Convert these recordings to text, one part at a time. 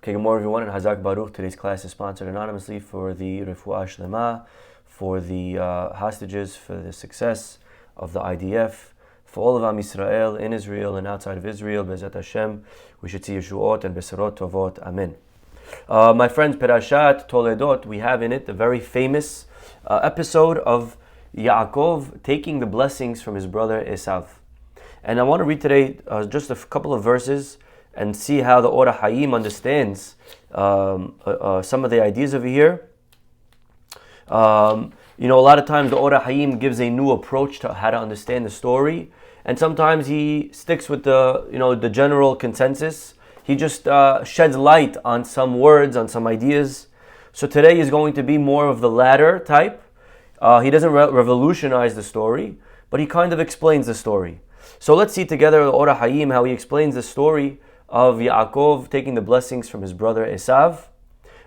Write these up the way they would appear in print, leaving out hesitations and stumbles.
Okay, good morning everyone, and Chazak Baruch. Today's class is sponsored anonymously for the Refuah Shlema, for the hostages, for the success of the IDF, for all of Am Yisrael in Israel and outside of Israel. Be'ezrat Hashem, we should see Yeshuot and Beserot Tovot. Amen. My friends, Perashat Toledot, we have in it the very famous episode of Yaakov taking the blessings from his brother Esav. And I want to read today just a couple of verses and see how the Or HaHaim understands some of the ideas over here. A lot of times the Or HaHaim gives a new approach to how to understand the story, and sometimes he sticks with the general consensus. He just sheds light on some words, on some ideas. So today is going to be more of the latter type. He doesn't revolutionize the story, but he kind of explains the story. So let's see together the Or HaHaim, how he explains the story of Yaakov taking the blessings from his brother Esav.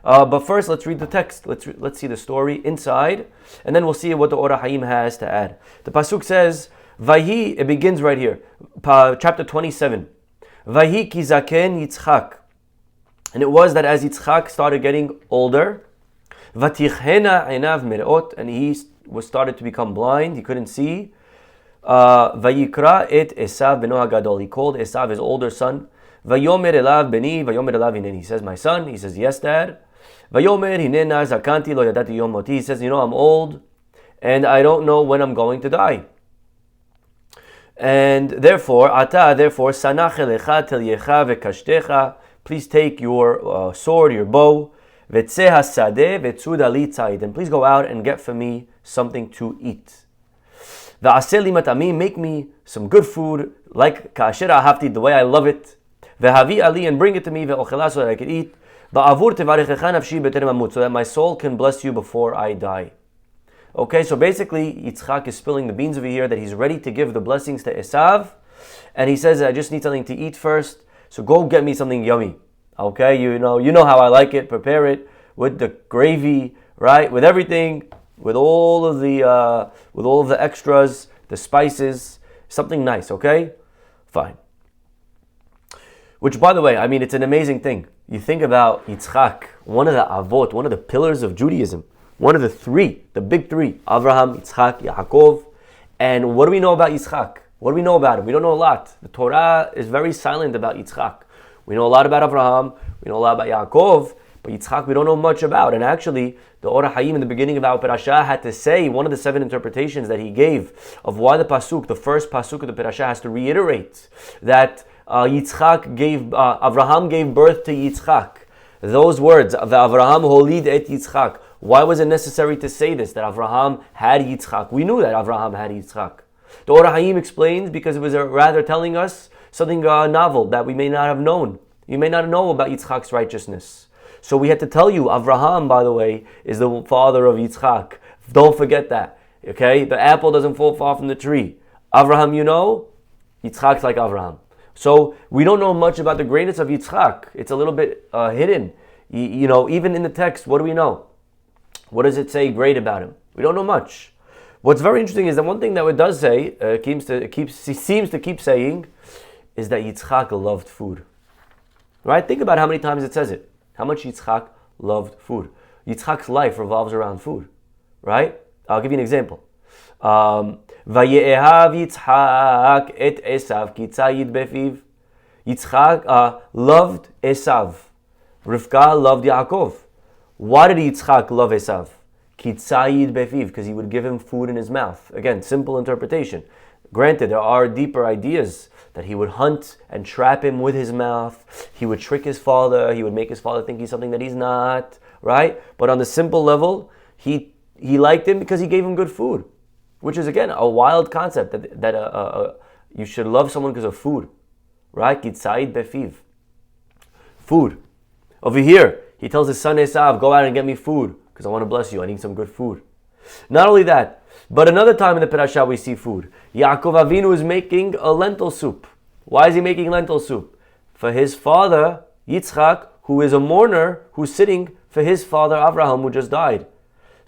But first, let's read the text. Let's see the story inside, and then we'll see what the Or HaHaim has to add. The pasuk says, "Vayhi." It begins right here, chapter 27. "Vayhi ki zaken Yitzhak," and it was that as Yitzhak started getting older, "Vatichena einav merot," and he started to become blind. He couldn't see. "Vayikra et Esav beno hagadol." He called Esav his older son. Vayomer elav beni, vayomer elav hinen. He says, "My son." He says, "Yes, Dad." Vayomer hinena zakanti lo yadati yom moti. He says, "I'm old, and I don't know when I'm going to die. And therefore, sanach elecha tel yecha vekashtecha. Please take your sword, your bow. Vetzeh hasadeh vetzud ali tzayid. And please go out and get for me something to eat. Va'aseh li matamim. Make me some good food, like kasher ahavti, the way I love it. Vehavi ali, and bring it to me, ve'ochela, so that I can eat. Ba'avur tevarechecha nafshi b'terem amut, so that my soul can bless you before I die." Okay, so basically Yitzhak is spilling the beans over here that he's ready to give the blessings to Esav, and he says, "I just need something to eat first, so go get me something yummy." Okay, you know how I like it. Prepare it with the gravy, right? With everything, with all of the extras, the spices, something nice. Okay, fine. Which, by the way, it's an amazing thing. You think about Yitzhak, one of the avot, one of the pillars of Judaism, one of the three, the big three, Avraham, Yitzhak, Yaakov. And what do we know about Yitzhak? What do we know about him? We don't know a lot. The Torah is very silent about Yitzhak. We know a lot about Avraham, we know a lot about Yaakov, but Yitzhak we don't know much about. And actually, the Or HaHaim in the beginning of our parasha had to say one of the 7 interpretations that he gave of why the first pasuk of the parasha has to reiterate that Avraham gave birth to Yitzhak. Those words, Avraham holid et Yitzhak. Why was it necessary to say this, that Avraham had Yitzhak? We knew that Avraham had Yitzhak. The Or HaHaim explains because it was rather telling us something novel that we may not have known. You may not know about Yitzhak's righteousness. So we had to tell you, Avraham, by the way, is the father of Yitzhak. Don't forget that. Okay? The apple doesn't fall far from the tree. Avraham, Yitzhak's like Avraham. So we don't know much about the greatness of Yitzhak. It's a little bit hidden. Even in the text, what do we know? What does it say great about him? We don't know much. What's very interesting is that one thing that it does say, seems to keep saying, is that Yitzhak loved food. Right? Think about how many times it says it. How much Yitzhak loved food. Yitzhak's life revolves around food. Right? I'll give you an example. Vayehav Yitzhak et Esav ki tzayid befiv. Yitzhak loved Esav. Rivka loved Yaakov. Why did Yitzhak love Esav? Ki tzayid befiv, because he would give him food in his mouth. Again, simple interpretation. Granted, there are deeper ideas that he would hunt and trap him with his mouth. He would trick his father. He would make his father think he's something that he's not. Right? But on the simple level, he liked him because he gave him good food. Which is, again, a wild concept that you should love someone because of food. Right? Kitzayid befiv. Food. Over here, he tells his son Esav, "Go out and get me food because I want to bless you. I need some good food." Not only that, but another time in the parasha we see food. Yaakov Avinu is making a lentil soup. Why is he making lentil soup? For his father, Yitzhak, who is a mourner, who's sitting for his father Avraham, who just died.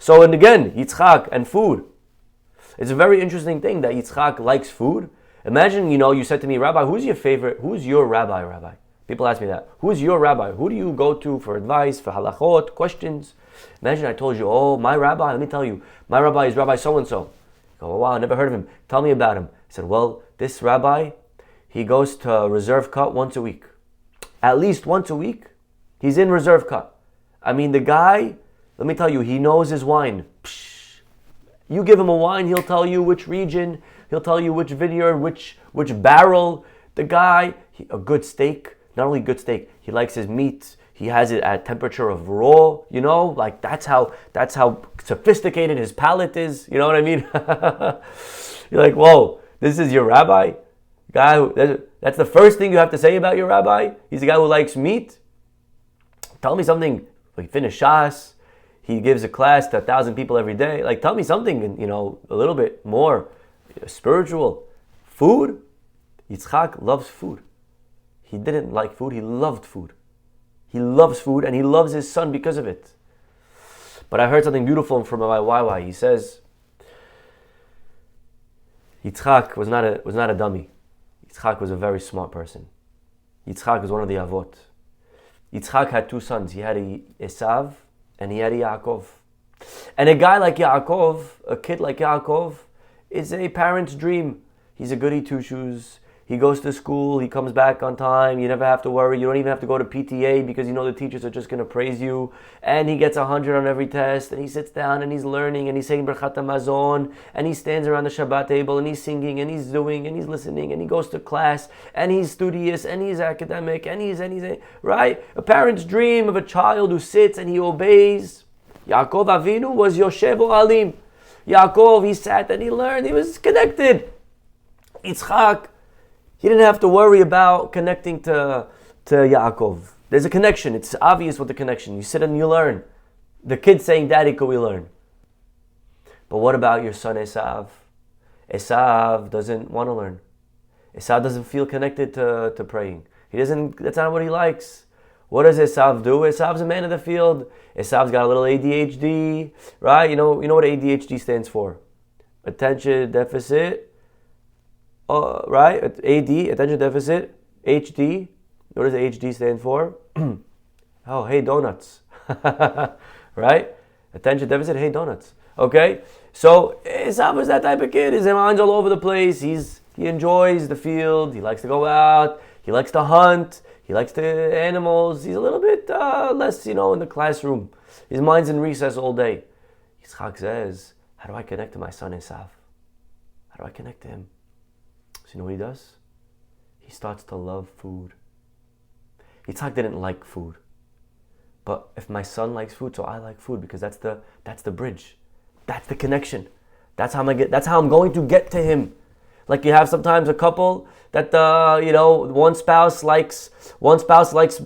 So, and again, Yitzhak and food. It's a very interesting thing that Yitzhak likes food. Imagine, you said to me, "Rabbi, who's your rabbi, Rabbi?" People ask me that. Who's your rabbi? Who do you go to for advice, for halachot, questions? Imagine I told you, oh, my rabbi, let me tell you, my rabbi is Rabbi so-and-so. You go, oh, wow, I never heard of him. Tell me about him. I said, well, this rabbi, he goes to reserve cut once a week. At least once a week, he's in reserve cut. I mean, the guy, let me tell you, he knows his wine. Psh. You give him a wine, he'll tell you which region, he'll tell you which vineyard, which barrel. The guy, a good steak, not only good steak, he likes his meat. He has it at temperature of raw, like that's how sophisticated his palate is. You know what I mean? You're like, whoa, this is your rabbi? That's the first thing you have to say about your rabbi? He's a guy who likes meat? Tell me something. He finished Shas. He gives a class to 1,000 people every day. Like, tell me something, a little bit more spiritual. Food? Yitzhak loves food. He didn't like food. He loved food. He loves food and he loves his son because of it. But I heard something beautiful from my YY. He says, Yitzhak was not a dummy. Yitzhak was a very smart person. Yitzhak was one of the Avot. Yitzhak had 2 sons. He had Esav and he had Yaakov. And a guy like Yaakov, a kid like Yaakov, is a parent's dream. He's a goody two-shoes. He goes to school, he comes back on time, you never have to worry, you don't even have to go to PTA because the teachers are just going to praise you. And he gets 100 on every test, and he sits down and he's learning, and he's saying Birchat HaMazon, and he stands around the Shabbat table, and he's singing, and he's doing, and he's listening, and he goes to class, and he's studious, and he's academic, and he's right? A parent's dream of a child who sits and he obeys. Yaakov Avinu was Yoshev Ohalim. Yaakov, he sat and he learned, he was connected. Yitzchak, he didn't have to worry about connecting to Yaakov. There's a connection. It's obvious what the connection. You sit and you learn. The kid's saying, Daddy, could we learn? But what about your son Esav? Esav doesn't want to learn. Esav doesn't feel connected to praying. That's not what he likes. What does Esav do? Esav's a man of the field. Esav's got a little ADHD, right? You know what ADHD stands for? Attention deficit. Right? AD, attention deficit. HD. What does HD stand for? Oh, hey, donuts. Right? Attention deficit, hey, donuts. Okay? So, Esav is that type of kid. His mind's all over the place. He enjoys the field. He likes to go out. He likes to hunt. He likes the animals. He's a little bit less, in the classroom. His mind's in recess all day. Yitzhak says, how do I connect to my son Esav? How do I connect to him? So you know what he does? He starts to love food. Yitzhak didn't like food. But if my son likes food, so I like food, because that's the bridge. That's the connection. That's how I'm going to get to him. Like you have sometimes a couple that one spouse likes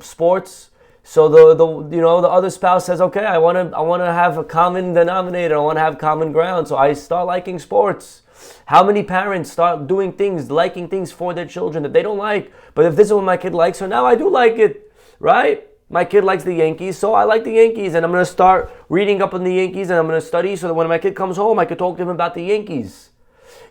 sports. So the other spouse says, okay, I want to have a common denominator. I want to have common ground. So I start liking sports. How many parents start doing things, liking things for their children that they don't like? But if this is what my kid likes, so now I do like it, right? My kid likes the Yankees, so I like the Yankees, and I'm going to start reading up on the Yankees, and I'm going to study so that when my kid comes home, I could talk to him about the Yankees.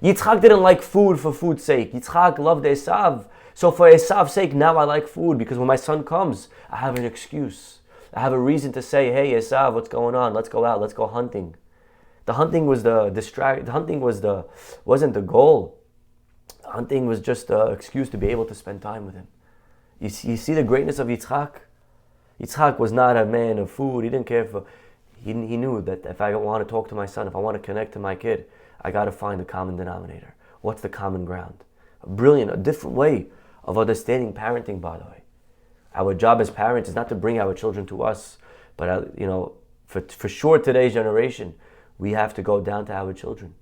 Yitzhak didn't like food for food's sake. Yitzhak loved Esav. So for Esav's sake, now I like food, because when my son comes, I have an excuse. I have a reason to say, hey, Esav, what's going on? Let's go out. Let's go hunting. The hunting was wasn't the goal. The hunting was just an excuse to be able to spend time with him. You see the greatness of Yitzhak? Yitzhak was not a man of food. He didn't care he knew that if I want to talk to my son, if I want to connect to my kid, I got to find the common denominator. What's the common ground? A different way of understanding parenting, by the way. Our job as parents is not to bring our children to us, but for sure today's generation, we have to go down to our children.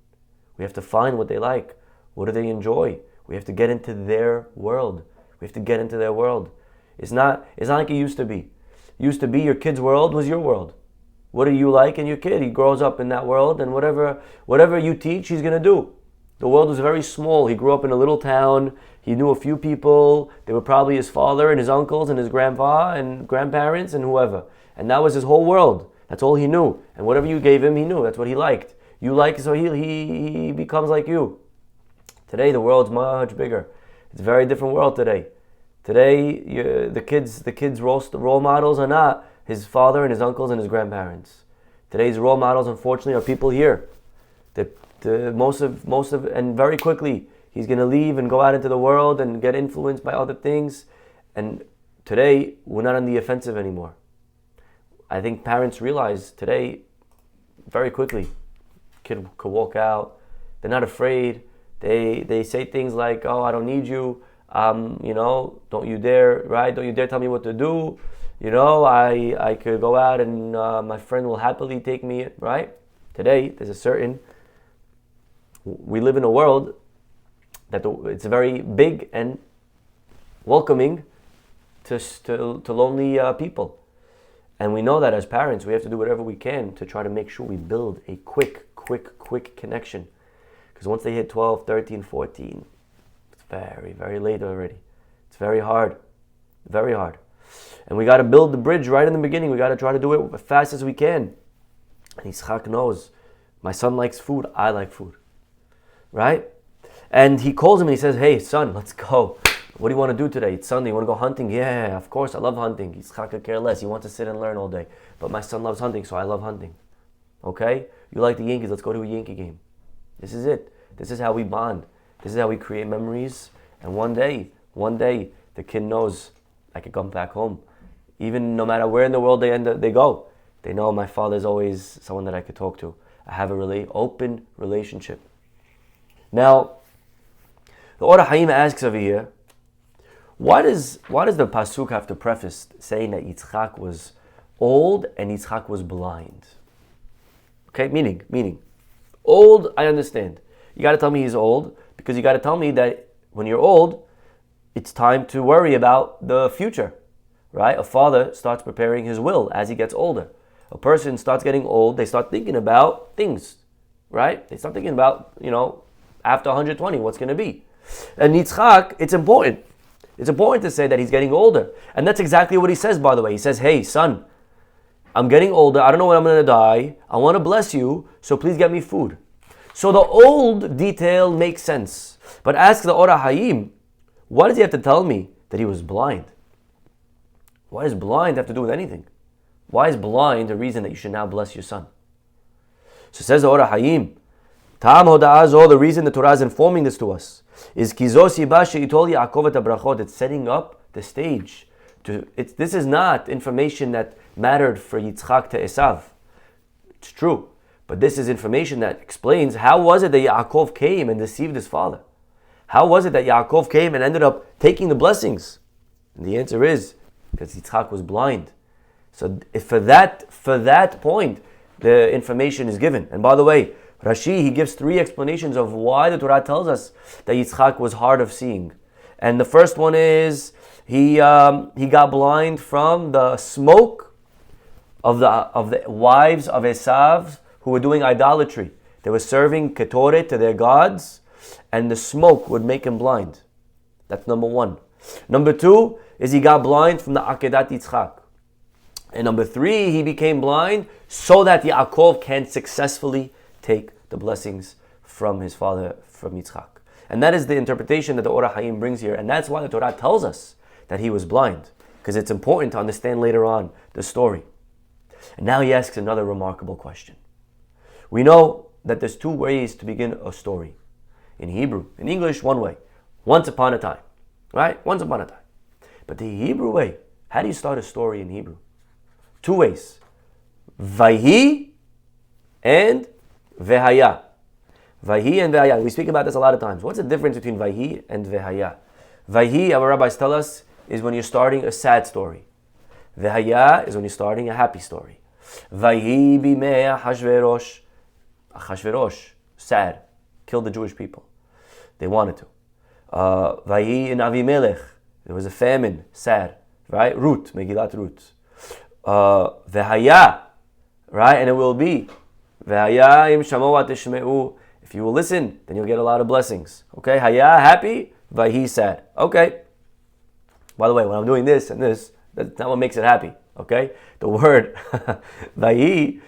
We have to find what they like. What do they enjoy? We have to get into their world. We have to get into their world. It's not like it used to be. It used to be your kid's world was your world. What do you like in your kid? He grows up in that world, and whatever you teach, he's going to do. The world was very small. He grew up in a little town. He knew a few people. They were probably his father and his uncles and his grandpa and grandparents and whoever. And that was his whole world. That's all he knew. And whatever you gave him, he knew. That's what he liked. You like, so he becomes like you. Today, the world's much bigger. It's a very different world today. Today, the kids' role models are not his father and his uncles and his grandparents. Today's role models, unfortunately, are people here. Most of, and very quickly, he's going to leave and go out into the world and get influenced by other things. And today, we're not on the offensive anymore. I think parents realize today, very quickly, kid could walk out. They're not afraid. They say things like, "Oh, I don't need you. Don't you dare, right? Don't you dare tell me what to do. I could go out and my friend will happily take me," right? Today, we live in a world that it's very big and welcoming to lonely people. And we know that as parents, we have to do whatever we can to try to make sure we build a quick connection. Because once they hit 12, 13, 14, it's very, very late already. It's very hard. Very hard. And we got to build the bridge right in the beginning. We got to try to do it as fast as we can. And Yitzhak knows, my son likes food, I like food. Right? And he calls him and he says, "Hey, son, let's go. What do you want to do today? It's Sunday. You want to go hunting?" "Yeah, of course. I love hunting." Yitzhak could care less. He wants to sit and learn all day. "But my son loves hunting, so I love hunting." "Okay? You like the Yankees. Let's go to a Yankee game." This is it. This is how we bond. This is how we create memories. And one day, the kid knows, I could come back home. Even no matter where in the world they go, they know my father's always someone that I could talk to. I have a really open relationship. Now, the Or HaHaim asks over here, why does the pasuk have to preface saying that Yitzhak was old and Yitzhak was blind? Okay, meaning, old, I understand. You got to tell me he's old because you got to tell me that when you're old, it's time to worry about the future, right? A father starts preparing his will as he gets older. A person starts getting old, they start thinking about things, right? They start thinking about, after 120, what's going to be. And Yitzhak, it's important. It's important to say that he's getting older. And that's exactly what he says, by the way. He says, "Hey, son, I'm getting older. I don't know when I'm going to die. I want to bless you, so please get me food." So the old detail makes sense. But ask the Or HaHaim, why does he have to tell me that he was blind? Why does blind have to do with anything? Why is blind a reason that you should now bless your son? So says the Or HaHaim, Ta'am hoda'azo, the reason the Torah is informing this to us is kizos yiba she'itol Yaakov et habrachot. It's setting up the stage. This is not information that mattered for Yitzhak to Esav. It's true. But this is information that explains how was it that Yaakov came and deceived his father? How was it that Yaakov came and ended up taking the blessings? And the answer is because Yitzhak was blind. So for that point, the information is given. And by the way, Rashi, he gives 3 explanations of why the Torah tells us that Yitzhak was hard of seeing. And the first one is he got blind from the smoke of the wives of Esav who were doing idolatry. They were serving ketoret to their gods, and the smoke would make him blind. That's number 1. Number 2 is he got blind from the Akedat Yitzhak. And number 3, he became blind so that Yaakov can successfully take the blessings from his father, from Yitzhak. And that is the interpretation that the Or HaHaim brings here. And that's why the Torah tells us that he was blind, because it's important to understand later on the story. And now he asks another remarkable question. We know that there's 2 ways to begin a story. In Hebrew, in English, 1 way. Once upon a time. Right? Once upon a time. But the Hebrew way, how do you start a story in Hebrew? 2 ways. Vayhi and Vehaya. Vayhi and Vehaya. We speak about this a lot of times. What's the difference between Vayhi and Vehaya? Vayhi, our rabbis tell us, is when you're starting a sad story. Vehaya is when you're starting a happy story. Vayhi bimei Hashverosh. Hashverosh, sad, killed the Jewish people. They wanted to. Vayhi in Avimelech, there was a famine, sad, right? Ruth, Megillat Ruth. Vehaya, right? And it will be. Vehaya im shamoa tishmeu. If you will listen, then you'll get a lot of blessings. Okay? Haya, happy. Vayhi, sad. Okay. By the way, when I'm doing this and this, that's not what makes it happy. Okay? The word Vayhi,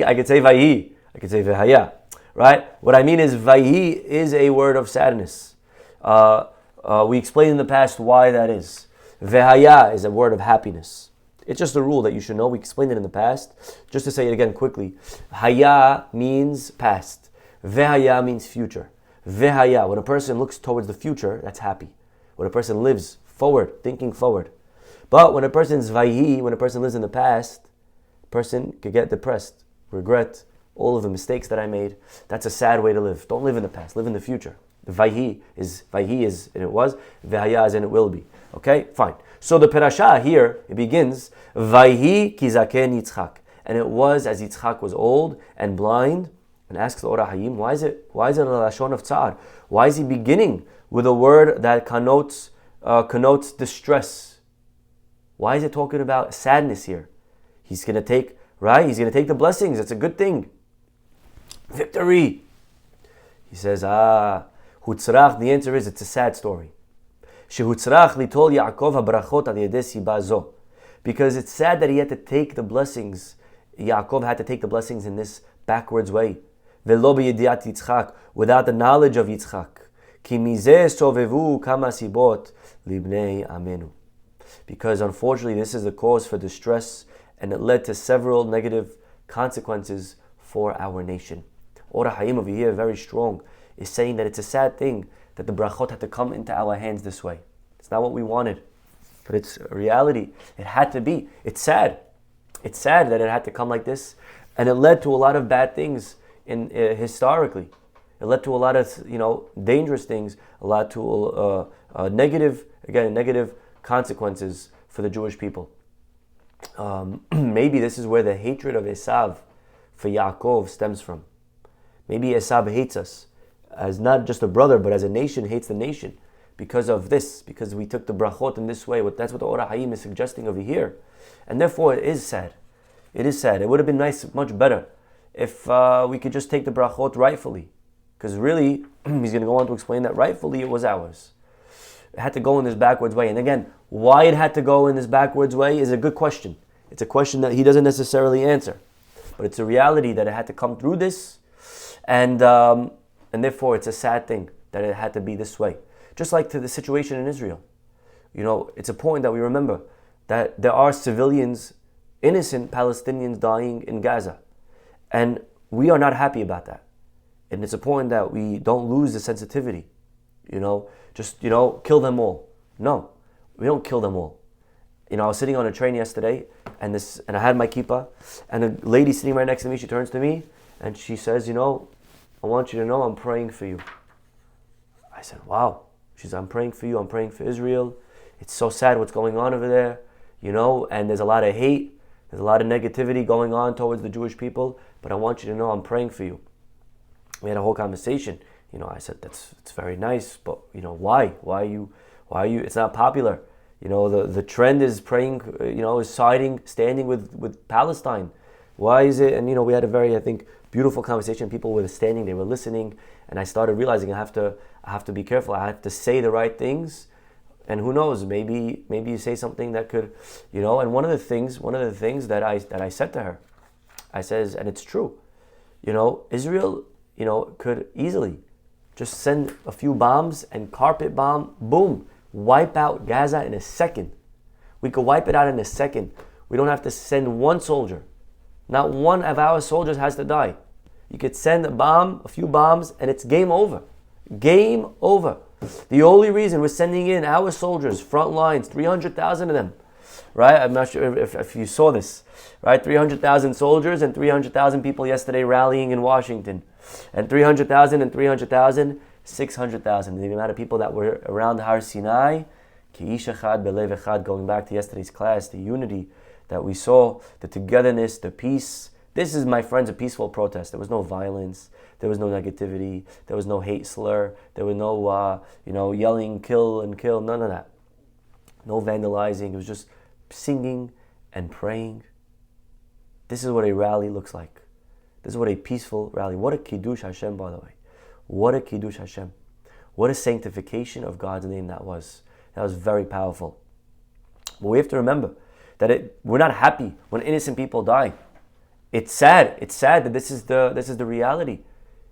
I could say Vayhi. I could say Vehaya. Right? What I mean is Vayhi is a word of sadness. We explained in the past why that is. Vehaya is a word of happiness. It's just a rule that you should know. We explained it in the past. Just to say it again quickly. Haya means past. Vehaya means future. Vehaya, when a person looks towards the future, that's happy. When a person lives forward, thinking forward. But when a person's vayhi, when a person lives in the past, a person could get depressed, regret all of the mistakes that I made. That's a sad way to live. Don't live in the past, live in the future. The vayhi is, and it was, vehaya is, and it will be. Okay, fine. So the parasha here, it begins, Vayhi kizaken Yitzhak. And it was as Yitzhak was old and blind, and asks the Or HaHayim, why is it a lashon of tzar? Why is he beginning with a word that connotes distress? Why is it talking about sadness here? He's going to take, right? He's going to take the blessings. It's a good thing. Victory. He says, Hutzrach, the answer is it's a sad story. Shehutzrach litol Yaakov habrachot al yedei siba zo. Because it's sad that he had to take the blessings, Yaakov had to take the blessings in this backwards way. Velo b'yediat Yitzchak, without the knowledge of Yitzchak. Ki mizeh sovevu kama sibot libnei amenu. Because unfortunately this is the cause for distress, and it led to several negative consequences for our nation. Or HaHayim over here, very strong, is saying that it's a sad thing that the brachot had to come into our hands this way. It's not what we wanted, but it's a reality. It had to be. It's sad. It's sad that it had to come like this, and it led to a lot of bad things historically. It led to a lot of dangerous things, a lot to negative consequences for the Jewish people. Maybe this is where the hatred of Esav for Yaakov stems from. Maybe Esav hates us as not just a brother, but as a nation hates the nation because of this, because we took the brachot in this way. That's what the Or HaHayim is suggesting over here. And therefore it is sad. It is sad. It would have been nice, much better, if we could just take the brachot rightfully. Because really, he's going to go on to explain that rightfully it was ours. It had to go in this backwards way. And again, why it had to go in this backwards way is a good question. It's a question that he doesn't necessarily answer. But it's a reality that it had to come through this. And therefore it's a sad thing that it had to be this way. Just like to the situation in Israel. It's important that we remember that there are civilians, innocent Palestinians dying in Gaza. And we are not happy about that. And it's important that we don't lose the sensitivity. Kill them all. No, we don't kill them all. I was sitting on a train yesterday, and I had my kippah, and a lady sitting right next to me, she turns to me, and she says, I want you to know I'm praying for you. I said, wow. She says, I'm praying for you, I'm praying for Israel. It's so sad what's going on over there, and there's a lot of hate, there's a lot of negativity going on towards the Jewish people, but I want you to know I'm praying for you. We had a whole conversation. I said, it's very nice, but why? Why are you, it's not popular. The trend is praying, is standing with Palestine. Why is it? And we had a very, I think, beautiful conversation. People were standing, they were listening, and I started realizing I have to be careful. I have to say the right things, and who knows? Maybe you say something that could, And one of the things that I said to her, I says, and it's true, Israel, could easily just send a few bombs and carpet bomb, boom, wipe out Gaza in a second. We could wipe it out in a second. We don't have to send one soldier. Not one of our soldiers has to die. You could send a few bombs, and it's game over. Game over. The only reason we're sending in our soldiers, front lines, 300,000 of them, right? I'm not sure if you saw this, right? 300,000 soldiers and 300,000 people yesterday rallying in Washington. And 300,000 and 300,000, 600,000. The amount of people that were around Har Sinai, Ki'ish Echad Belev Echad, going back to yesterday's class, the unity that we saw, the togetherness, the peace. This is, my friends, a peaceful protest. There was no violence. There was no negativity. There was no hate slur. There was no, yelling, kill and kill. None of that. No vandalizing. It was just singing and praying. This is what a rally looks like. This is what a peaceful rally. What a Kiddush Hashem, by the way. What a Kiddush Hashem. What a sanctification of God's name that was. That was very powerful. But we have to remember that we're not happy when innocent people die. It's sad. It's sad that this is the reality.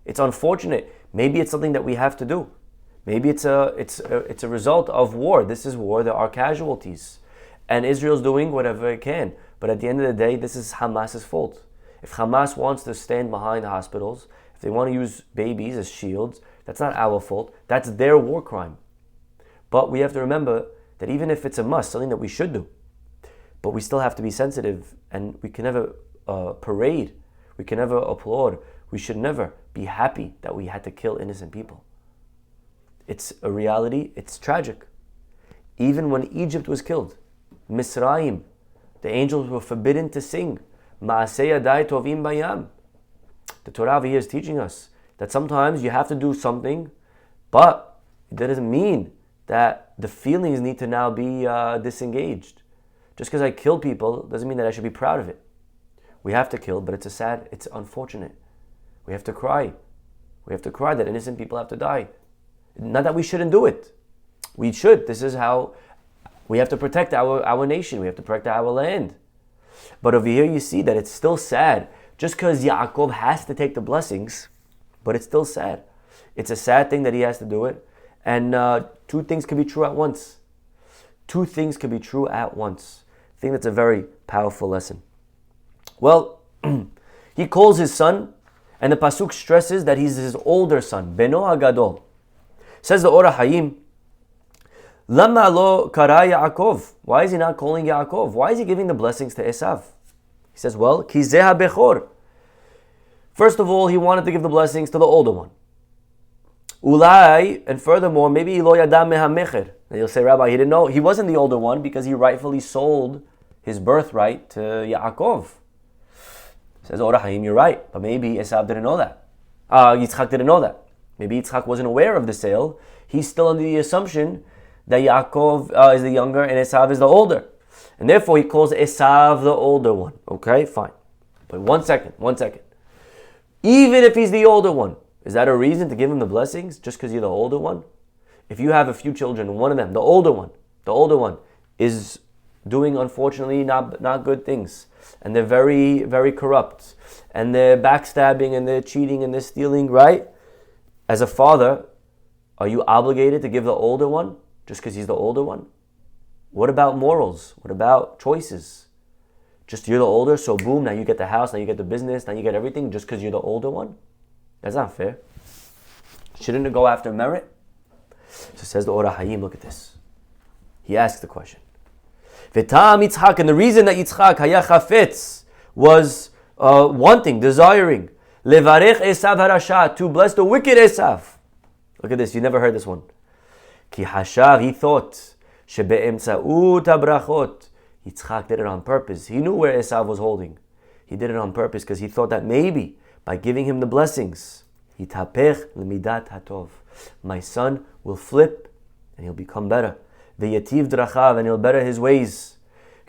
It's unfortunate. Maybe it's something that we have to do. Maybe it's a result of war. This is war. There are casualties. And Israel's doing whatever it can. But at the end of the day, this is Hamas's fault. If Hamas wants to stand behind hospitals, if they want to use babies as shields, that's not our fault. That's their war crime. But we have to remember that even if it's a must, something that we should do, but we still have to be sensitive, and we can never parade, we can never applaud, we should never be happy that we had to kill innocent people. It's a reality, it's tragic. Even when Egypt was killed, Misraim, the angels were forbidden to sing. Ma'aseh yadai tovim bayam. The Torah over here is teaching us that sometimes you have to do something, but it doesn't mean that the feelings need to now be disengaged. Just because I kill people doesn't mean that I should be proud of it. We have to kill, but it's unfortunate. We have to cry. We have to cry that innocent people have to die. Not that we shouldn't do it. We should. This is how we have to protect our nation. We have to protect our land. But over here you see that it's still sad. Just because Yaakov has to take the blessings, but it's still sad. It's a sad thing that he has to do it. And two things can be true at once. Two things can be true at once. I think that's a very powerful lesson. Well, he calls his son, and the pasuk stresses that he's his older son, Beno Hagadol. Says the Ora Hayim, Lama lo kara Yaakov. Why is he not calling Yaakov? Why is he giving the blessings to Esav? He says, well, ki zeh ha-bechor. First of all, he wanted to give the blessings to the older one. Ulai, and furthermore, maybe lo yada meha-mecher. And you'll say, Rabbi, he didn't know. He wasn't the older one because he rightfully sold his birthright to Yaakov. Says Ora Haim, you're right, but maybe Esav didn't know that. Yitzhak didn't know that. Maybe Yitzhak wasn't aware of the sale. He's still under the assumption that Yaakov is the younger and Esav is the older. And therefore he calls Esav the older one. Okay, fine. But one second. Even if he's the older one, is that a reason to give him the blessings just because you're the older one? If you have a few children and one of them, the older one is doing unfortunately not good things, and they're very, very corrupt, and they're backstabbing and they're cheating and they're stealing, right? As a father, are you obligated to give the older one just because he's the older one? What about morals? What about choices? Just you're the older, so boom, now you get the house, now you get the business, now you get everything just because you're the older one? That's not fair. Shouldn't it go after merit? So says the Ora Hayim, look at this. He asks the question. V'tam Yitzhak, and the reason that Yitzhak haya chafetz was wanting, desiring, levarech Esav harasha, to bless the wicked Esav. Look at this, you never heard this one. Ki hashav, he thought, shebe'emtza'ut habrachot. Yitzhak did it on purpose. He knew where Esav was holding. He did it on purpose because he thought that maybe by giving him the blessings, yitapech lemidat hatov, my son will flip and he'll become better. V'yativ drachav, and he'll better his ways.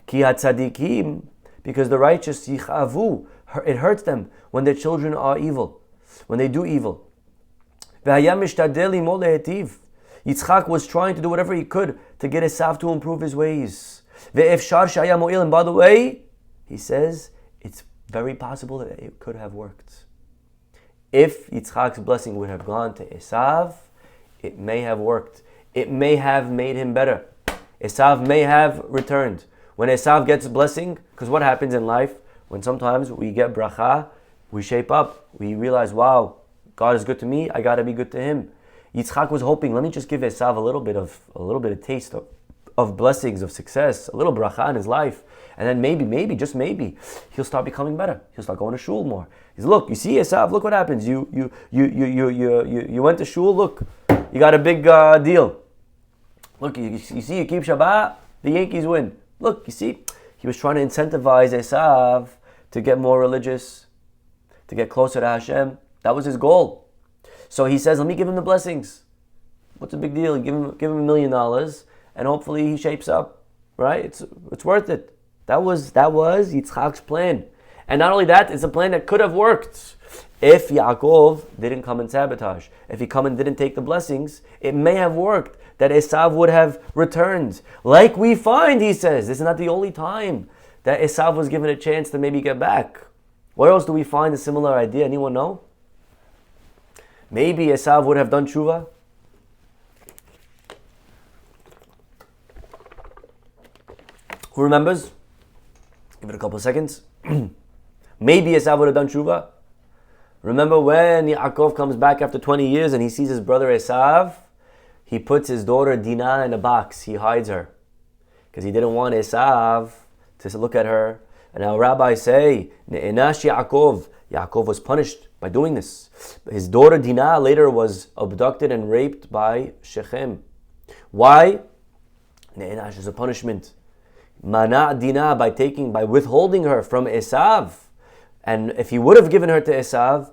Ki hatzadikim, because the righteous yichavu, it hurts them when their children are evil, when they do evil. V'hayam mishtadel imo lehetiv. Yitzchak was trying to do whatever he could to get Esav to improve his ways. Ve'efshar shaya mo'il, and by the way, he says, it's very possible that it could have worked. If Yitzchak's blessing would have gone to Esav, it may have worked. It may have made him better. Esav may have returned. When Esav gets a blessing, because what happens in life, when sometimes we get bracha, we shape up. We realize, wow, God is good to me, I got to be good to him. Yitzchak was hoping, let me just give Esav a little bit of taste of blessings, of success, a little bracha in his life. And then maybe, just maybe, he'll start becoming better. He'll start going to shul more. He's, look, you see Esav, look what happens. You went to shul, look, you got a big deal. Look, you see, you keep Shabbat, the Yankees win. Look, you see, he was trying to incentivize Esav to get more religious, to get closer to Hashem. That was his goal. So he says, let me give him the blessings. What's the big deal? Give him $1 million, and hopefully he shapes up, right? It's worth it. That was Yitzchak's plan. And not only that, it's a plan that could have worked. If Yaakov didn't come and sabotage, if he come and didn't take the blessings, it may have worked, that Esav would have returned. Like we find, he says, this is not the only time that Esav was given a chance to maybe get back. Where else do we find a similar idea? Anyone know? Maybe Esav would have done tshuva. Who remembers? Give it a couple of seconds. Maybe Esav would have done tshuva. Remember when Yaakov comes back after 20 years and he sees his brother Esav? He puts his daughter Dinah in a box. He hides her because he didn't want Esav to look at her. And now rabbis say, Ne'enash Yaakov. Yaakov was punished by doing this. His daughter Dinah later was abducted and raped by Shechem. Why? Ne'enash is a punishment. Mana Dinah by withholding her from Esav. And if he would have given her to Esav,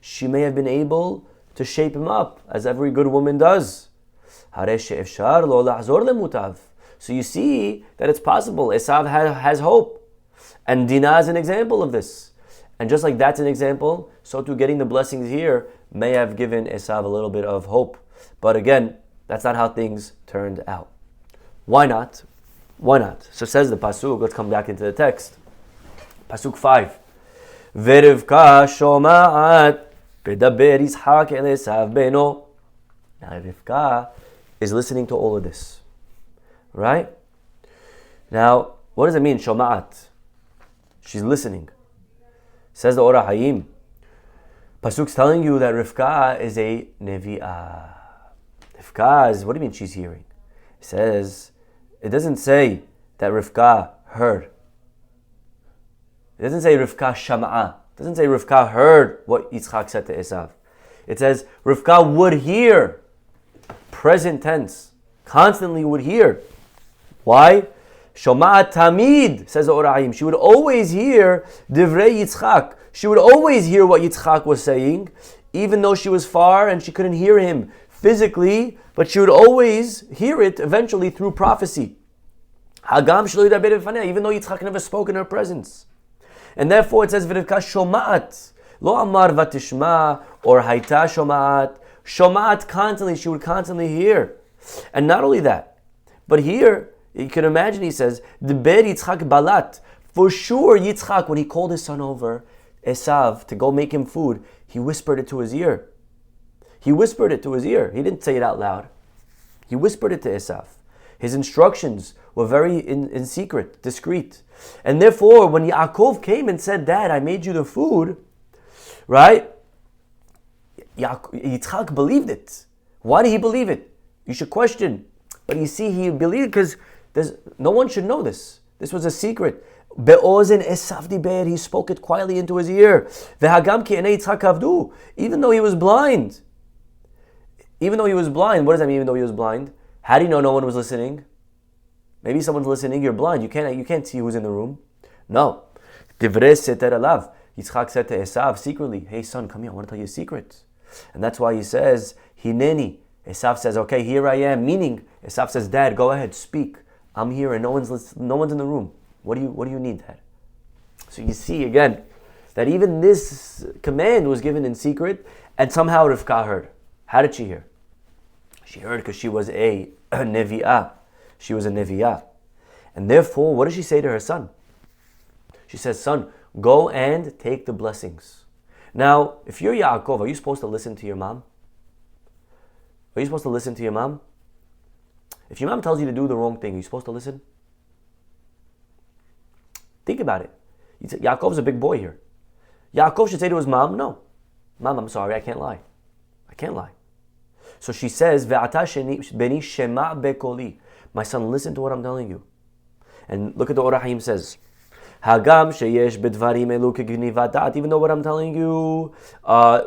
she may have been able to shape him up, as every good woman does. So you see that it's possible. Esav has hope. And Dinah is an example of this. And just like that's an example, so too getting the blessings here may have given Esav a little bit of hope. But again, that's not how things turned out. Why not? Why not? So says the Pasuk. Let's come back into the text. Pasuk 5. Verivka shoma'at bedaber Yitzhak el Esav beno. Now Rivka is listening to all of this. Right? Now, what does it mean, shoma'at? She's listening. Says the Orah Hayim. Pasuk's telling you that Rivka is a nevi'ah. Rivka is, what do you mean she's hearing? It says, it doesn't say that Rivka heard. It doesn't say Rivka shama'a. It doesn't say Rivka heard what Yitzhak said to Esav. It says Rivka would hear. Present tense. Constantly would hear. Why? Shoma'at tamid, says the Orahim. She would always hear divrei Yitzhak. She would always hear what Yitzhak was saying, even though she was far and she couldn't hear him physically, but she would always hear it eventually through prophecy. Hagam shelo yidaber b'faneh, even though Yitzhak never spoke in her presence. And therefore it says V'rivka shoma'at, lo amar vatishma or hayta shoma'at. Shoma'at constantly, she would constantly hear. And not only that, but here, you can imagine he says, Deber Yitzhak balat. For sure Yitzhak, when he called his son over, Esav, to go make him food, he whispered it to his ear. He whispered it to his ear. He didn't say it out loud. He whispered it to Esav. His instructions were very in secret, discreet. And therefore, when Yaakov came and said, Dad, I made you the food, right? Yitzhak believed it. Why did he believe it? You should question. But you see, he believed because no one should know this. This was a secret. Be'ozen Esav diber, he spoke it quietly into his ear. Ve'hagam ki enei Yitzhak avdu, even though he was blind. Even though he was blind, what does that mean? Even though he was blind, how do you know no one was listening? Maybe someone's listening. You're blind. You can't see who's in the room. No. Divrei seter alav. Yitzhak said to Esav secretly, "Hey son, come here. I want to tell you a secret." And that's why he says, "Hineni." Esav says, "Okay, here I am." Meaning, Esav says, "Dad, go ahead, speak. I'm here, and no one's in the room. What do you need, Dad?" So you see again that even this command was given in secret, and somehow Rivka heard. How did she hear? She heard because she was a nevi'ah. She was a nevi'ah. And therefore, what does she say to her son? She says, "Son, go and take the blessings." Now, if you're Yaakov, are you supposed to listen to your mom? Are you supposed to listen to your mom? If your mom tells you to do the wrong thing, are you supposed to listen? Think about it. Yaakov's a big boy here. Yaakov should say to his mom, "No, Mom, I'm sorry, I can't lie. I can't lie." So she says, "Ve'ata beni shema bekoli." My son, listen to what I'm telling you. And look at the Orah Hayim says, "Hagam sheyesh bedvarim elu kegnivat da'at." Even though what I'm telling you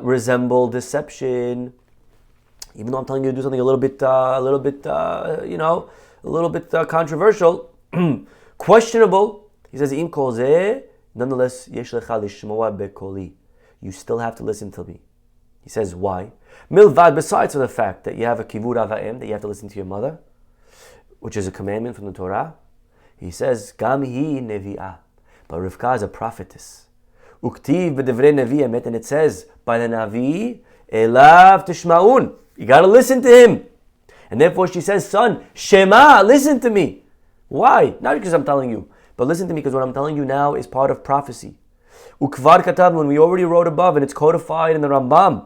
resemble deception, even though I'm telling you to do something a little bit controversial, questionable. He says, "Im kol zeh, nonetheless, yesh lecha lishmoa bekoli." You still have to listen to me. He says, why? Milvad, besides for the fact that you have a kivur avayim, that you have to listen to your mother, which is a commandment from the Torah. He says, Gam hi nevi'ah. But Rivka is a prophetess. Uktiv b'devrei nevi emet, and it says, by the Navi, elav tishma'un. You got to listen to him. And therefore she says, son, shema, listen to me. Why? Not because I'm telling you, but listen to me because what I'm telling you now is part of prophecy. Ukvar katav, when we already wrote above, and it's codified in the Rambam.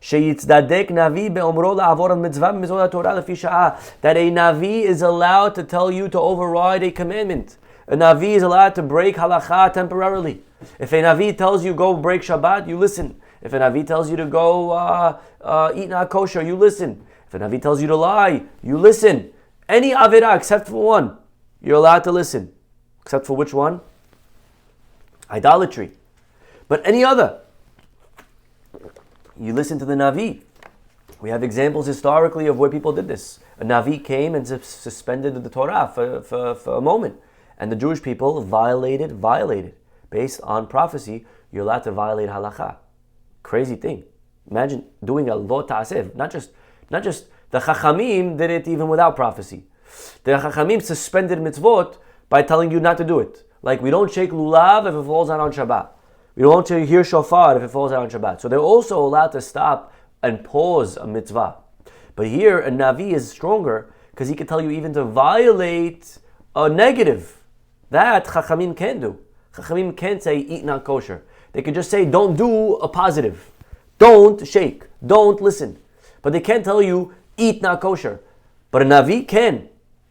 שיצדדק נביא באומרו לעבור על מצווה במזמור התורה לפי שעה. That a Navi is allowed to tell you to override a commandment. A Navi is allowed to break halacha temporarily. If a Navi tells you go break Shabbat, you listen. If a Navi tells you to go eat not kosher, you listen. If a Navi tells you to lie, you listen. Any Avirah except for one, you're allowed to listen. Except for which one? Idolatry. But any other, you listen to the Navi. We have examples historically of where people did this. A Navi came and suspended the Torah for a moment. And the Jewish people violated. Based on prophecy, you're allowed to violate halacha. Crazy thing. Imagine doing a lo ta'aseh. Not just the Chachamim did it even without prophecy. The Chachamim suspended mitzvot by telling you not to do it. Like we don't shake lulav if it falls out on Shabbat. We don't hear shofar if it falls out on Shabbat. So they're also allowed to stop and pause a mitzvah. But here a Navi is stronger because he can tell you even to violate a negative. That Chachamim can't do. Chachamim can't say eat not kosher. They can just say don't do a positive. Don't shake. Don't listen. But they can't tell you eat not kosher. But a Navi can.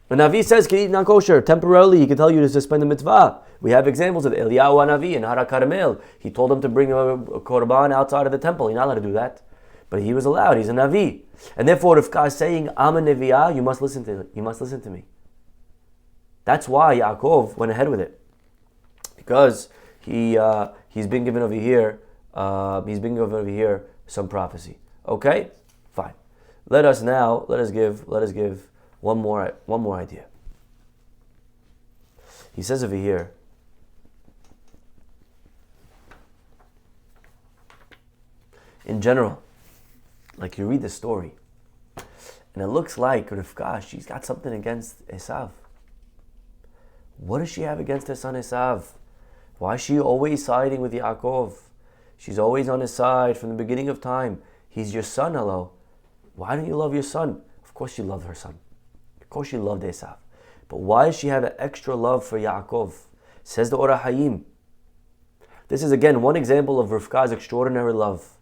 A Navi says can eat not kosher. Temporarily he can tell you to suspend the mitzvah. We have examples of Eliyahu Navi in Hara Karamel. He told them to bring a korban outside of the temple. He's not allowed to do that. But he was allowed. He's a Navi. And therefore if God is saying I'm a Nevi'ah, you must listen to it. You must listen to me. That's why Yaakov went ahead with it. Because he's been given over here some prophecy. Okay? Fine. Let us give one more idea. He says over here, in general, like you read the story, and it looks like Rivka, she's got something against Esav. What does she have against her son Esav? Why is she always siding with Yaakov? She's always on his side from the beginning of time. He's your son, hello. Why don't you love your son? Of course she loved her son. Of course she loved Esav. But why does she have an extra love for Yaakov? Says the Orah Hayim. This is again one example of Rivka's extraordinary love.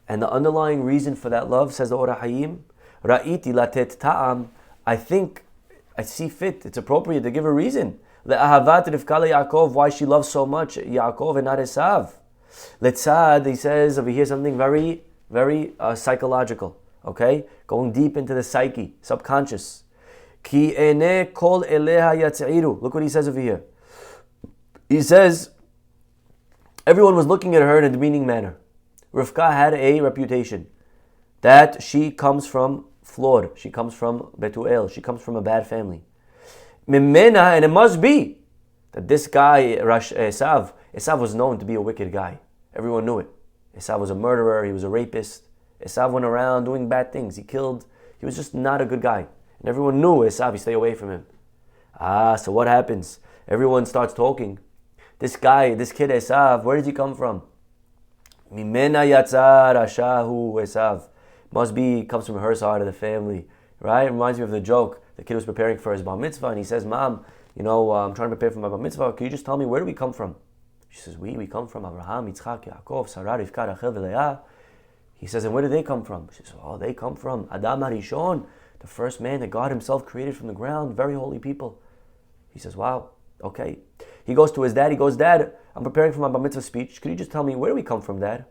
And the underlying reason for that love, says the Orah Hayim, Ra'iti latet ta'am, I see fit, it's appropriate to give a reason. Le'ahavat Rivka Yaakov, why she loves so much Yaakov and not Esav. Letzad, he says over here something very, very psychological. Okay? Going deep into the psyche, subconscious. Ki ene kol eleha yatziru. Look what he says over here. He says, everyone was looking at her in a demeaning manner. Rivka had a reputation that she comes from flawed. She comes from Betuel. She comes from a bad family. Mimena, and it must be that this guy, Esav was known to be a wicked guy. Everyone knew it. Esav was a murderer. He was a rapist. Esav went around doing bad things. He was just not a good guy. And everyone knew Esav, you stay away from him. So what happens? Everyone starts talking. This kid Esav, where did he come from? Mimena yatzar ashahu Esav. Must be, comes from her side of the family. Right? It reminds me of the joke. The kid was preparing for his bar mitzvah and he says, Mom, I'm trying to prepare for my bar mitzvah. Can you just tell me, where do we come from? She says, we come from Abraham, Yitzhak, Yaakov, Sarah, Rivka, Rachel, Leah. He says, and where do they come from? She says, they come from Adam HaRishon, the first man that God himself created from the ground, very holy people. He says, wow, okay. He goes to his dad, Dad, I'm preparing for my bar mitzvah speech. Could you just tell me, where do we come from, Dad?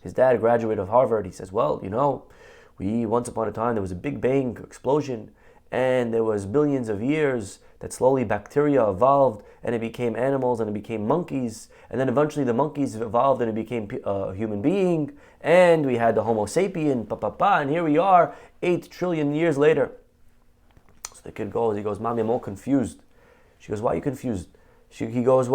His dad, a graduate of Harvard, he says, once upon a time, there was a big bang explosion, and there was billions of years that slowly bacteria evolved, and it became animals, and it became monkeys, and then eventually the monkeys evolved, and it became a human being, and we had the Homo sapien, and here we are, 8 trillion years later. So the kid goes, Mommy, I'm all confused. She goes, why are you confused? He goes,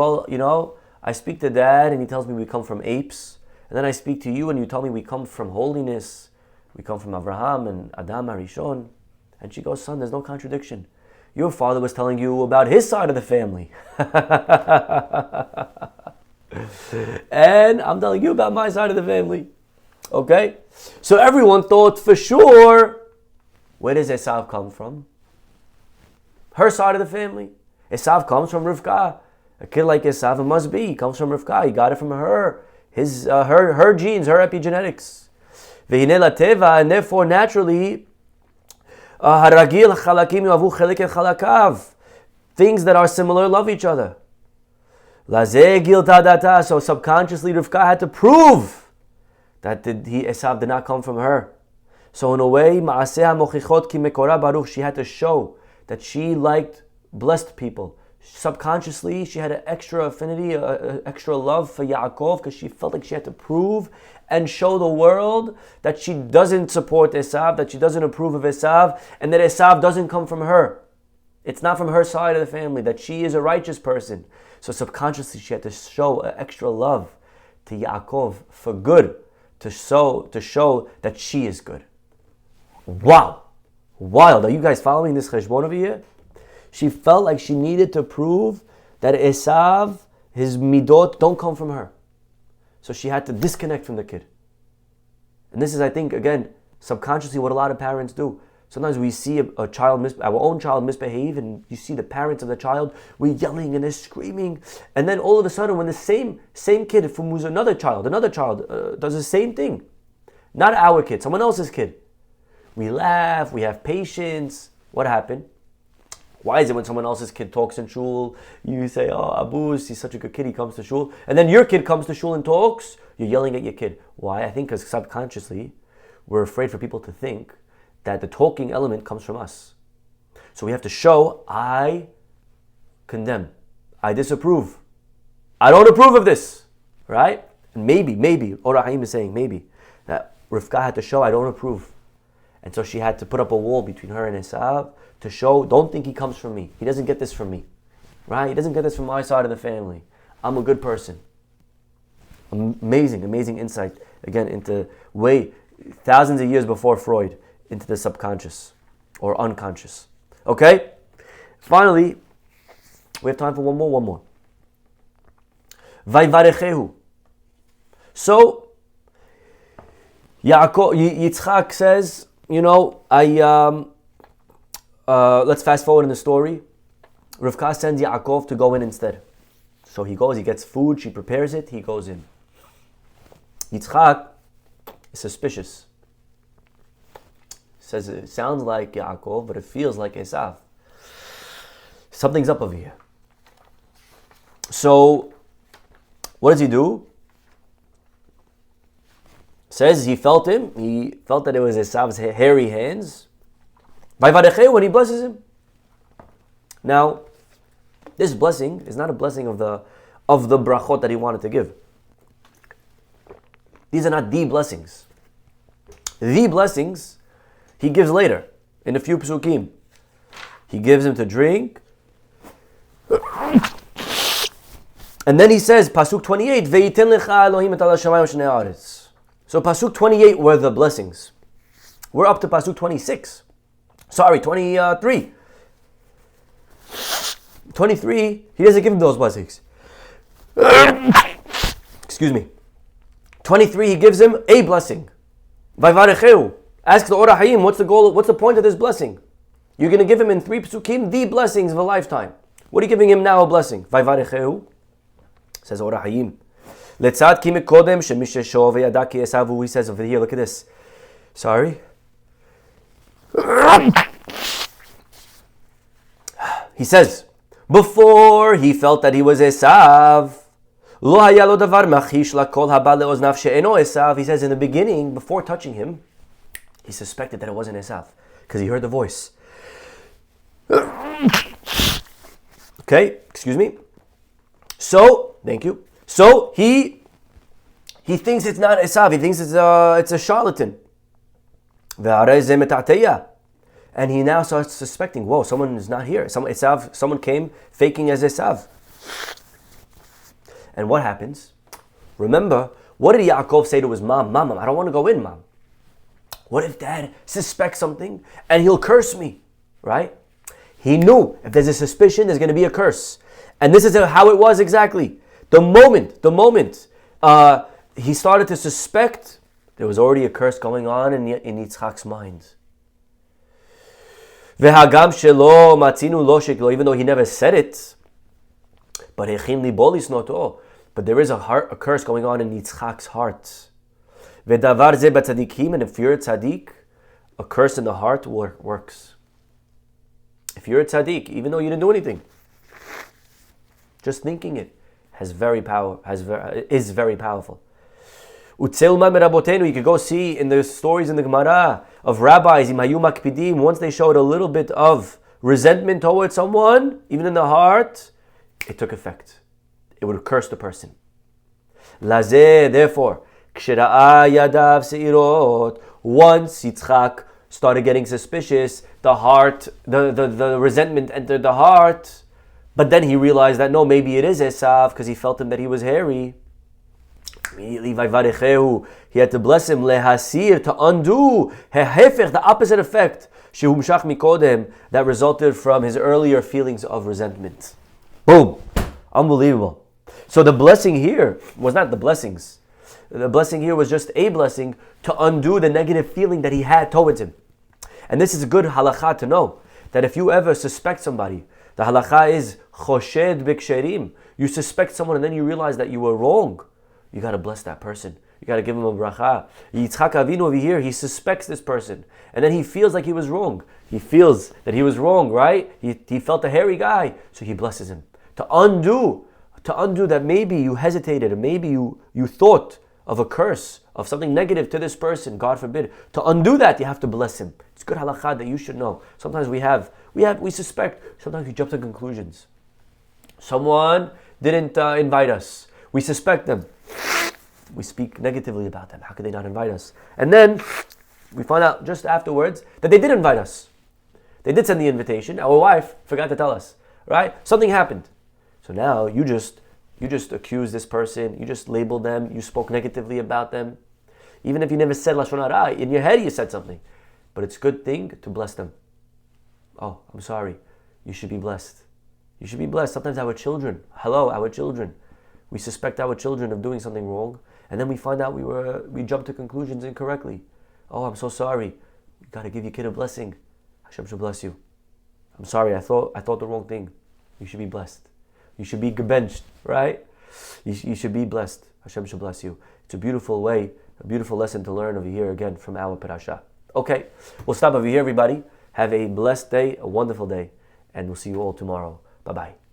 I speak to Dad, and he tells me we come from apes, and then I speak to you, and you tell me we come from holiness, we come from Abraham and Adam HaRishon. And she goes, son, there's no contradiction. Your father was telling you about his side of the family. And I'm telling you about my side of the family. Okay? So everyone thought for sure, where does Esav come from? Her side of the family. Esav comes from Rivka. A kid like Esav, it must be. He comes from Rivka. He got it from her. Her genes, her epigenetics. והנה לטבע, and therefore naturally, הרגיל החלקים יאהבו חלק את חלקיו. Things that are similar love each other. לזה גילתה דעתה, so subconsciously Rivka had to prove that Esav did not come from her. So in a way, מעשיה מוכיחות כי מקורה ברוך, she had to show that she liked blessed people. Subconsciously, she had an extra affinity, extra love for Yaakov because she felt like she had to prove and show the world that she doesn't support Esav, that she doesn't approve of Esav, and that Esav doesn't come from her. It's not from her side of the family, that she is a righteous person. So subconsciously, she had to show an extra love to Yaakov for good, to show that she is good. Wow. Wild. Are you guys following this cheshbon over here? She felt like she needed to prove that Esav, his midot, don't come from her. So she had to disconnect from the kid. And this is, I think, again, subconsciously what a lot of parents do. Sometimes we see a child, our own child misbehave, and you see the parents of the child, we're yelling and they're screaming. And then all of a sudden, when the same kid from who's another child does the same thing. Not our kid, someone else's kid. We laugh, we have patience. What happened? Why is it when someone else's kid talks in shul, you say, oh, Abuz, he's such a good kid, he comes to shul. And then your kid comes to shul and talks, you're yelling at your kid. Why? I think because subconsciously, we're afraid for people to think that the talking element comes from us. So we have to show, I condemn, I disapprove, I don't approve of this, right? And maybe, Ora Haim is saying maybe, that Rivka had to show, I don't approve. And so she had to put up a wall between her and Esav to show, don't think he comes from me. He doesn't get this from me, right? He doesn't get this from my side of the family. I'm a good person. Amazing insight, again, into way, thousands of years before Freud, into the subconscious or unconscious. Okay? Finally, we have time for one more. Vayvarechehu. So, Yitzhak says, let's fast forward in the story. Rivka sends Yaakov to go in instead. So he goes, he gets food, she prepares it, he goes in. Yitzhak is suspicious. Says it sounds like Yaakov, but it feels like Esav. Something's up over here. So, what does he do? Says he felt him. He felt that it was Esav's hairy hands. Vayvarechehu, when he blesses him. Now, this blessing is not a blessing of the brachot that he wanted to give. These are not the blessings. The blessings he gives later in a few psukim. He gives him to drink. And then he says, Pasuk 28, Ve'iten lecha Elohim et al hashamayim shnei haaretz. So Pasuk 28 were the blessings. We're up to Pasuk 26. 23. 23, he doesn't give him those blessings. Excuse me. 23, he gives him a blessing. Vayvarechehu. Ask the Ora Hayim, what's the goal? What's the point of this blessing? You're going to give him in 3 psukim the blessings of a lifetime. What are you giving him now a blessing? Vayvarechehu. Says Ora Hayim. Letzad ki mekodem shemishesho veyada ki esavu. He says over here, look at this. Sorry. He says, before he felt that he was Esav, lo haya lo davar machish lakol haba leoznav she'eno Esav. He says in the beginning, before touching him, he suspected that it wasn't Esav because he heard the voice. Okay, excuse me. So, thank you. So he thinks it's not Esav. He thinks it's a charlatan. And he now starts suspecting, whoa, someone is not here. Someone came faking as Esav. And what happens? Remember, what did Yaakov say to his mom? Mom, I don't want to go in, Mom. What if Dad suspects something and he'll curse me, right? He knew if there's a suspicion, there's going to be a curse. And this is how it was exactly. The moment he started to suspect, there was already a curse going on in Yitzchak's mind. V'hagam shelo matzinu lo sheklo, even though he never said it, but there is a curse going on in Yitzchak's heart. Vedavar ze batzadikim, and if you're a tzaddik, a curse in the heart works. If you're a tzaddik, even though you didn't do anything, just thinking it is very powerful. You could go see in the stories in the Gemara of rabbis, once they showed a little bit of resentment towards someone, even in the heart, it took effect. It would curse the person. Therefore, once Yitzhak started getting suspicious, the resentment entered the heart, but then he realized that no, maybe it is Esav because he felt him that he was hairy. Immediately, he had to bless him, lehasir, to undo, the opposite effect, that resulted from his earlier feelings of resentment. Boom! Unbelievable. So the blessing here was not the blessings. The blessing here was just a blessing to undo the negative feeling that he had towards him. And this is a good halakha to know, that if you ever suspect somebody, the halakha is choshed b'ksherim. You suspect someone and then you realize that you were wrong. You got to bless that person. You got to give him a bracha. Yitzhak Avinu over here, he suspects this person. And then he feels like he was wrong. He feels that he was wrong, right? He felt a hairy guy. So he blesses him. To undo that maybe you hesitated and maybe you thought of a curse, of something negative to this person, God forbid. To undo that, you have to bless him. It's good halakha that you should know. Sometimes we suspect. Sometimes we jump to conclusions. Someone didn't invite us. We suspect them. We speak negatively about them. How could they not invite us? And then we find out just afterwards that they did invite us. They did send the invitation. Our wife forgot to tell us, right? Something happened. So now you just accused this person. You just labeled them. You spoke negatively about them. Even if you never said Lashon Hara, in your head you said something. But it's a good thing to bless them. Oh, I'm sorry. You should be blessed. You should be blessed. Sometimes our children, we suspect our children of doing something wrong, and then we find out we jumped to conclusions incorrectly. Oh, I'm so sorry. You got to give your kid a blessing. Hashem should bless you. I'm sorry. I thought the wrong thing. You should be blessed. You should be gebenched, right? You should be blessed. Hashem should bless you. It's a beautiful way, a beautiful lesson to learn over here again from our parasha. Okay, we'll stop over here, everybody. Have a blessed day, a wonderful day, and we'll see you all tomorrow. Bye-bye.